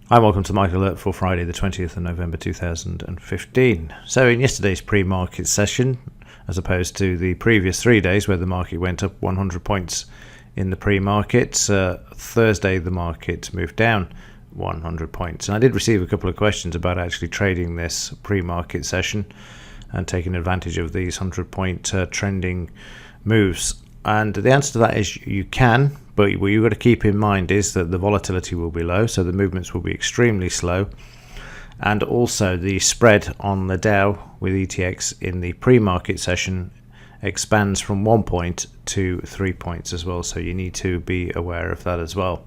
Hi, welcome to the Market Alert for Friday the 20th of November 2015. So in yesterday's pre-market session, as opposed to the previous 3 days where the market went up 100 points in the pre-market, Thursday the market moved down 100 points. And I did receive a couple of questions about actually trading this pre-market session and taking advantage of these 100-point trending moves. And the answer to that is you can, but what you've got to keep in mind is that the volatility will be low, so the movements will be extremely slow. And also the spread on the Dow with ETX in the pre-market session expands from 1 point to 3 points as well, so you need to be aware of that as well.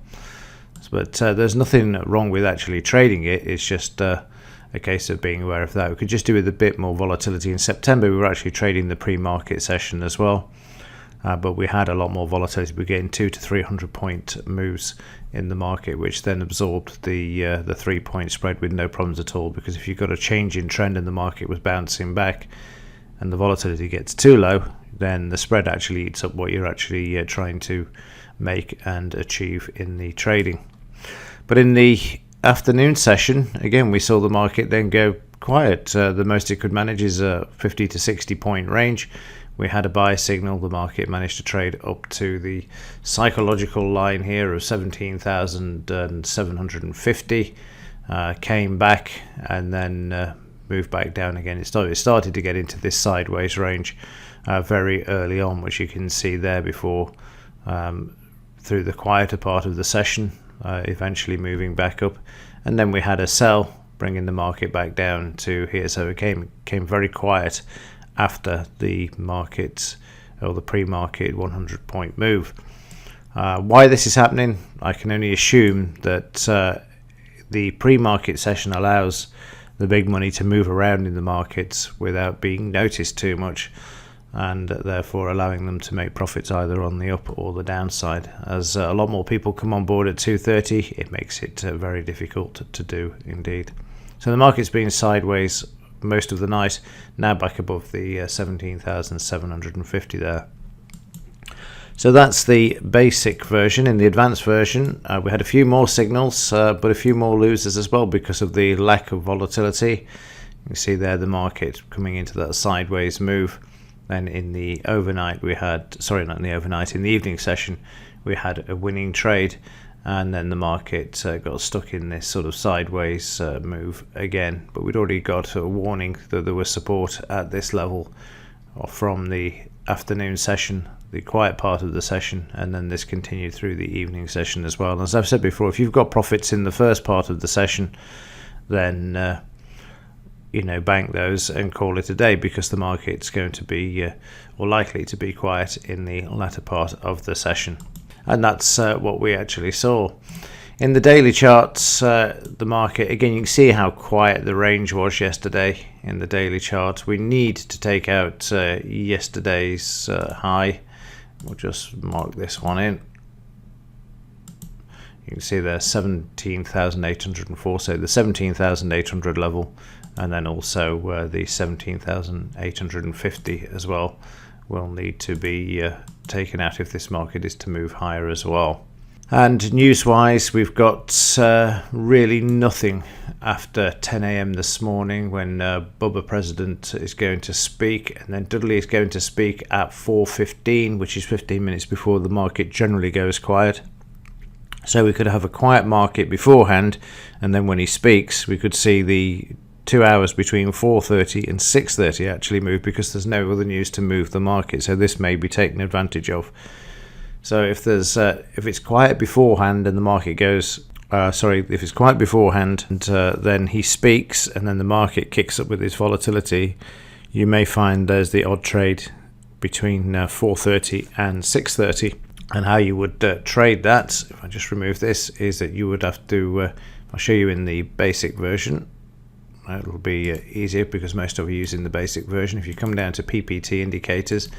But there's nothing wrong with actually trading it, it's just a case of being aware of that. We could just do with a bit more volatility. In September we were actually trading the pre-market session as well. But we had a lot more volatility. We're getting 200 to 300 point moves in the market, which then absorbed the 3 point spread with no problems at all. Because if you've got a change in trend and the market was bouncing back and the volatility gets too low, then the spread actually eats up what you're actually trying to make and achieve in the trading. But in the afternoon session, again, we saw the market then go quiet. The most it could manage is a 50 to 60 point range. We had a buy signal. The market managed to trade up to the psychological line here of 17,750. Came back and then moved back down again. It started to get into this sideways range very early on, which you can see there before through the quieter part of the session, eventually moving back up. And then we had a sell, bringing the market back down to here. So it came very quiet after the market or the pre-market 100-point move. Why this is happening, I can only assume that the pre-market session allows the big money to move around in the markets without being noticed too much, and therefore allowing them to make profits either on the up or the downside. As a lot more people come on board at 2:30, it makes it very difficult to do indeed. So the market's been sideways most of the night, now back above the 17,750 there. So that's the basic version. In the advanced version, we had a few more signals, but a few more losers as well because of the lack of volatility. You can see there the market coming into that sideways move. Then in the overnight we had, in the evening session we had a winning trade, and then the market got stuck in this sort of sideways move again. But we'd already got a warning that there was support at this level from the afternoon session, the quiet part of the session, and then this continued through the evening session as well. And as I've said before, if you've got profits in the first part of the session, then bank those and call it a day, because the market's going to be or likely to be quiet in the latter part of the session. And that's what we actually saw. In the daily charts, the market, again, you can see how quiet the range was yesterday in the daily chart. We need to take out yesterday's high. We'll just mark this one in. You can see there 17,804, so the 17,800 level, and then also the 17,850 as well will need to be taken out if this market is to move higher as well. And news-wise, we've got really nothing after 10 a.m. this morning, when Bubba President is going to speak, and then Dudley is going to speak at 4:15, which is 15 minutes before the market generally goes quiet. So we could have a quiet market beforehand, and then when he speaks, we could see the 2 hours between 4:30 and 6:30 actually move, because there's no other news to move the market. So this may be taken advantage of. So if it's quiet beforehand and the market goes, if it's quiet beforehand and then he speaks and then the market kicks up with its volatility, you may find there's the odd trade between 4:30 and 6:30. And how you would trade that, if I just remove this, is that you would have to, I'll show you in the basic version. It'll be easier because most of you are using the basic version. If you come down to PPT indicators,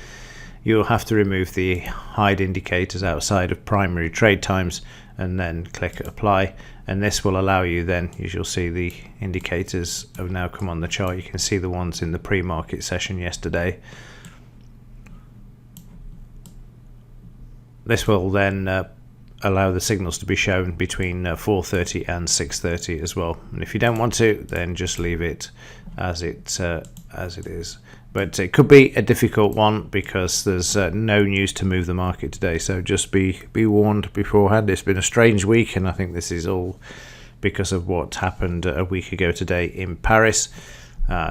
you'll have to remove the hide indicators outside of primary trade times and then click apply, and this will allow you then, as you'll see, the indicators have now come on the chart. You can see the ones in the pre-market session yesterday. This will then allow the signals to be shown between 4:30 and 6:30 as well. And if you don't want to, then just leave it as it is. But it could be a difficult one because there's no news to move the market today. So just be warned beforehand. It's been a strange week, and I think this is all because of what happened a week ago today in Paris.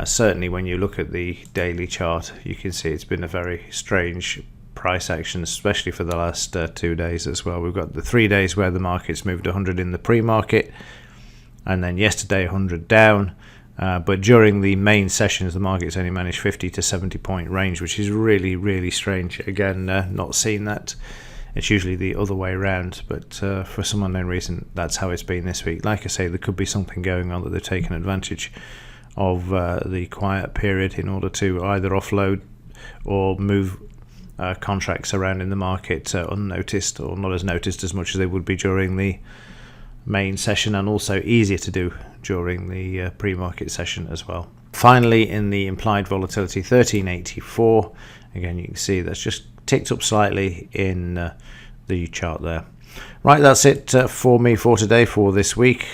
Certainly when you look at the daily chart, you can see it's been a very strange price action, especially for the last 2 days as well. We've got the 3 days where the market's moved 100 in the pre-market, and then yesterday 100 down. But during the main sessions, the market's only managed 50 to 70 point range, which is really, really strange. Again, not seen that. It's usually the other way around, but for some unknown reason, that's how it's been this week. Like I say, there could be something going on that they've taken advantage of the quiet period in order to either offload or move contracts around in the market unnoticed, or not as noticed as much as they would be during the main session, and also easier to do during the pre-market session as well. Finally, in the implied volatility 1384, again you can see that's just ticked up slightly in the chart there. Right, that's it for me for today, for this week.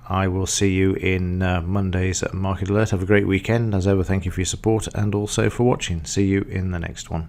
I will see you in Monday's Market Alert. Have a great weekend. As ever, thank you for your support and also for watching. See you in the next one.